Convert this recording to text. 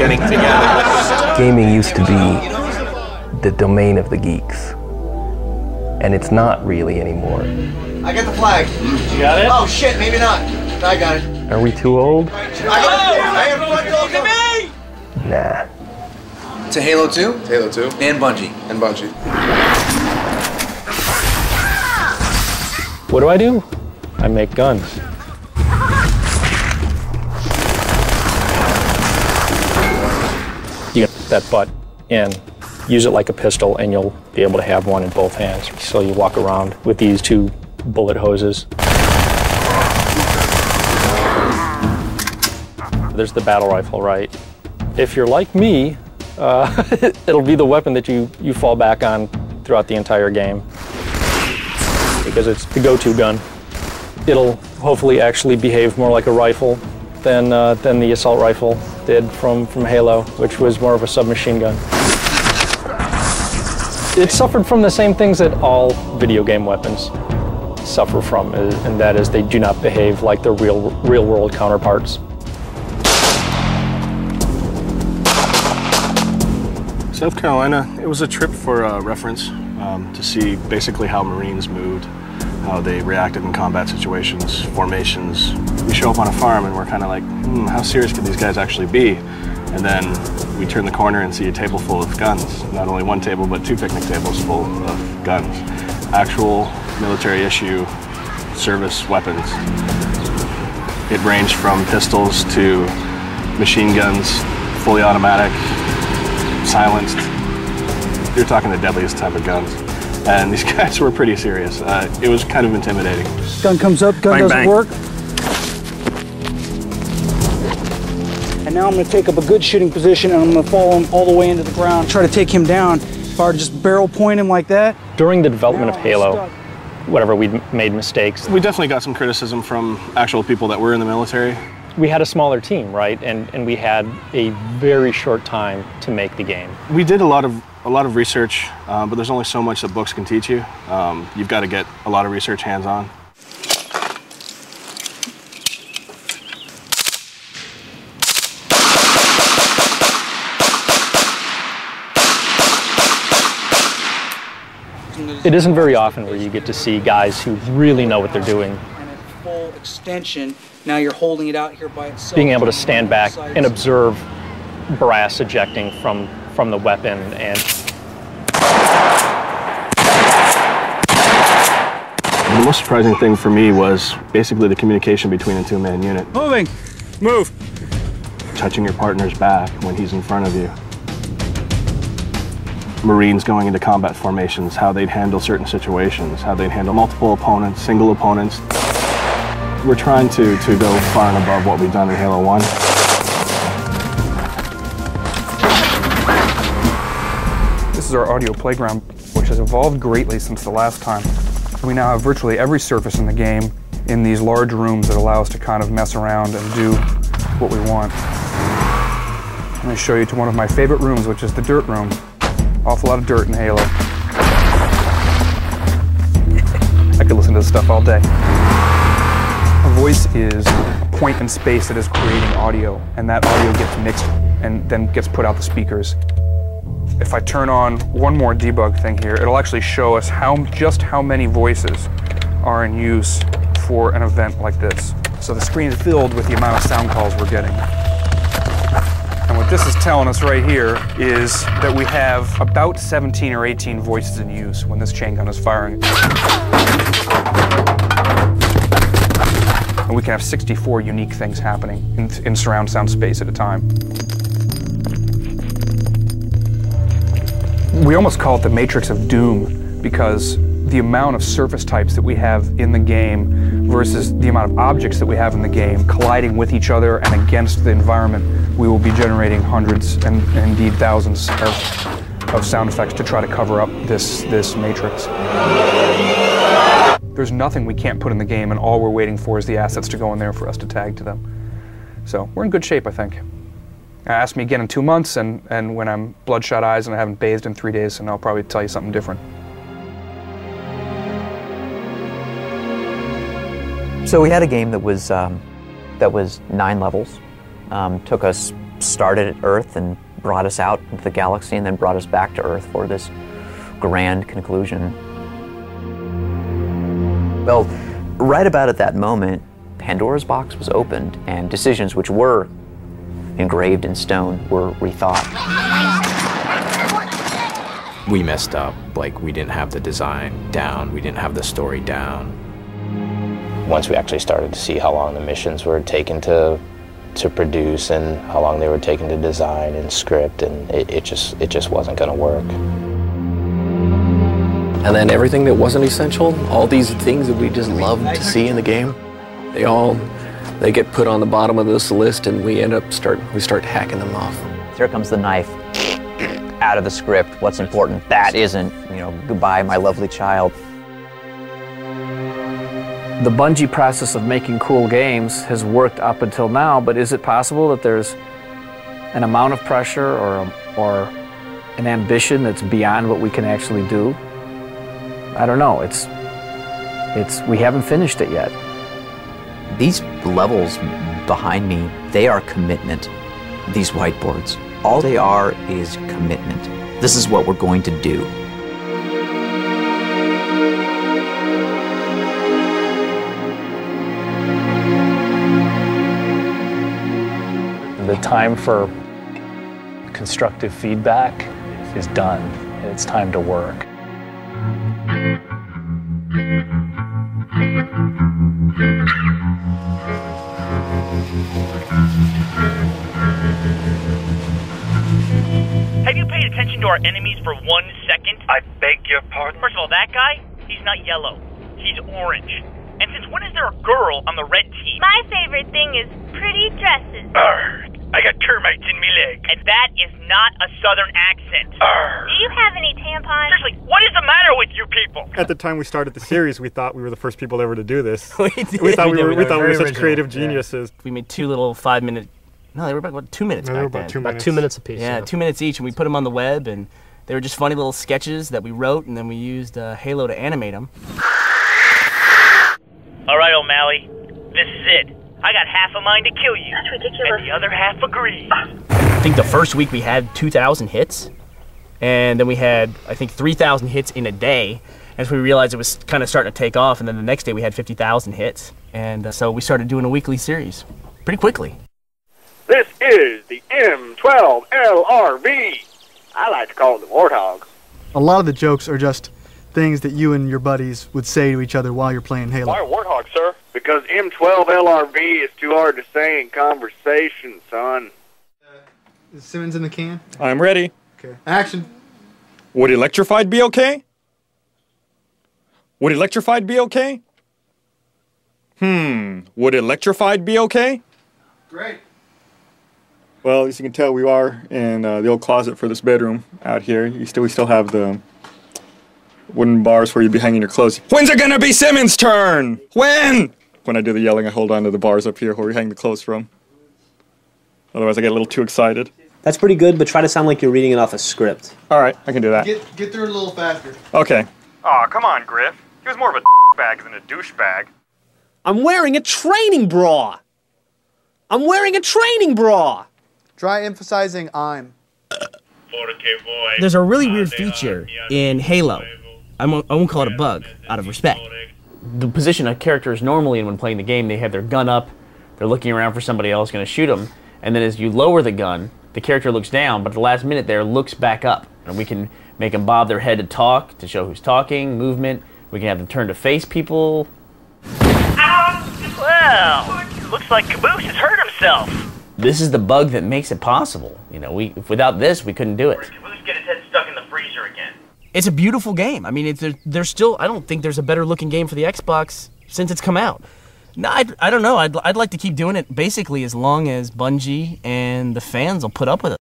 getting together. Gaming used to be the domain of the geeks, and it's not really anymore. I got the flag. You got it? Oh shit, maybe not. I got it. Are we too old? I have front door. Nah. To Halo 2? Halo 2. And Bungie. And Bungie. What do? I make guns. You get that butt in, use it like a pistol, and you'll be able to have one in both hands. So you walk around with these two bullet hoses. There's the battle rifle, right? If you're like me, it'll be the weapon that you fall back on throughout the entire game, because it's the go-to gun. It'll hopefully actually behave more like a rifle than the assault rifle did from Halo, which was more of a submachine gun. It suffered from the same things that all video game weapons suffer from, and that is they do not behave like their real-world counterparts. South Carolina, it was a trip for reference to see basically how Marines moved, how they reacted in combat situations, formations. We show up on a farm and we're kind of like, how serious could these guys actually be? And then we turn the corner and see a table full of guns. Not only one table, but two picnic tables full of guns. Actual military issue service weapons. It ranged from pistols to machine guns, fully automatic, silenced. You're talking the deadliest type of guns. And these guys were pretty serious. It was kind of intimidating. Gun comes up, gun doesn't work. And now I'm going to take up a good shooting position and I'm going to follow him all the way into the ground, try to take him down. If I were to just barrel point him like that. During the development of Halo, whatever, we made mistakes. We definitely got some criticism from actual people that were in the military. We had a smaller team, right? And we had a very short time to make the game. We did a lot of research, but there's only so much that books can teach you. You've got to get a lot of research hands-on. It isn't very often where you get to see guys who really know what they're doing. And at full extension, now you're holding it out here by itself. Being able to stand back and observe brass ejecting from the weapon. And the most surprising thing for me was basically the communication between a two-man unit. Moving! Move! Touching your partner's back when he's in front of you. Marines going into combat formations, how they'd handle certain situations, how they'd handle multiple opponents, single opponents. We're trying to go far and above what we've done in Halo 1. This is our audio playground, which has evolved greatly since the last time. We now have virtually every surface in the game in these large rooms that allow us to kind of mess around and do what we want. I'm going to show you to one of my favorite rooms, which is the dirt room. Awful lot of dirt in Halo. I could listen to this stuff all day. A voice is a point in space that is creating audio, and that audio gets mixed and then gets put out the speakers. If I turn on one more debug thing here, it'll actually show us just how many voices are in use for an event like this. So the screen is filled with the amount of sound calls we're getting. And what this is telling us right here is that we have about 17 or 18 voices in use when this chain gun is firing. And we can have 64 unique things happening in surround sound space at a time. We almost call it the Matrix of Doom because the amount of surface types that we have in the game versus the amount of objects that we have in the game colliding with each other and against the environment, we will be generating hundreds and indeed thousands of sound effects to try to cover up this matrix. There's nothing we can't put in the game, and all we're waiting for is the assets to go in there for us to tag to them. So we're in good shape, I think. Ask me again in 2 months, and when I'm bloodshot eyes and I haven't bathed in 3 days, and I'll probably tell you something different. So we had a game that was 9 levels. Took us started at Earth and brought us out into the galaxy and then brought us back to Earth for this grand conclusion. Well, right about at that moment, Pandora's box was opened and decisions which were engraved in stone were rethought. We messed up. Like, we didn't have the design down, we didn't have the story down. Once we actually started to see how long the missions were taken to produce and how long they were taken to design and script, and it just wasn't going to work. And then everything that wasn't essential, all these things that we just loved to see in the game, they get put on the bottom of this list, and we start hacking them off. Here comes the knife out of the script. What's important? That isn't, you know, goodbye, my lovely child. The Bungie process of making cool games has worked up until now, but is it possible that there's an amount of pressure or an ambition that's beyond what we can actually do? I don't know. We haven't finished it yet. These levels behind me, they are commitment. These whiteboards, all they are is commitment. This is what we're going to do. The time for constructive feedback is done, and it's time to work. Have you paid attention to our enemies for 1 second? I beg your pardon? First of all, that guy, he's not yellow. He's orange. And since when is there a girl on the red team? My favorite thing is pretty dresses. Arrgh, I got termites in me leg. And that is not a southern accent. Arrgh. Do you have any tampons? Seriously, what is the matter with you people? At the time we started the series, we thought we were the first people ever to do this. We did. We thought we were such original. creative geniuses. We made 2 little 5-minute. No, they were about 2 minutes back then. About 2 minutes apiece. Yeah, 2 minutes each, and we put them on the web, and they were just funny little sketches that we wrote, and then we used Halo to animate them. All right, O'Malley, this is it. I got half a mind to kill you. That's ridiculous. And the other half agrees. I think the first week we had 2,000 hits, and then we had, I think, 3,000 hits in a day, as we realized it was kind of starting to take off, and then the next day we had 50,000 hits, and so we started doing a weekly series pretty quickly. This is the M12 LRV. I like to call it the Warthog. A lot of the jokes are just things that you and your buddies would say to each other while you're playing Halo. Why Warthog, sir? Because M12 LRV is too hard to say in conversation, son. Is Simmons in the can? I'm ready. Okay. Action. Would electrified be okay? Would electrified be okay? Would electrified be okay? Great. Well, as you can tell, we are in the old closet for this bedroom out here. We still have the wooden bars where you'd be hanging your clothes. When's it gonna be Simmons' turn? When? When I do the yelling, I hold on to the bars up here where we hang the clothes from. Otherwise, I get a little too excited. That's pretty good, but try to sound like you're reading it off a script. All right, I can do that. Get through it a little faster. Okay. Aw, come on, Griff. He was more of a bag than a douchebag. I'm wearing a training bra. I'm wearing a training bra. Try emphasizing I'm. There's a really weird feature in Halo. I won't call it a bug, out of respect. The position a character is normally in when playing the game, they have their gun up, they're looking around for somebody else going to shoot them, and then as you lower the gun, the character looks down, but at the last minute there looks back up. And we can make them bob their head to talk, to show who's talking, movement. We can have them turn to face people. Well, looks like Caboose has hurt himself. This is the bug that makes it possible. You know, without this, we couldn't do it. Caboose get his head stuck in the freezer again. It's a beautiful game. I mean, there's still, I don't think there's a better looking game for the Xbox since it's come out. No, I don't know. I'd like to keep doing it basically as long as Bungie and the fans will put up with it.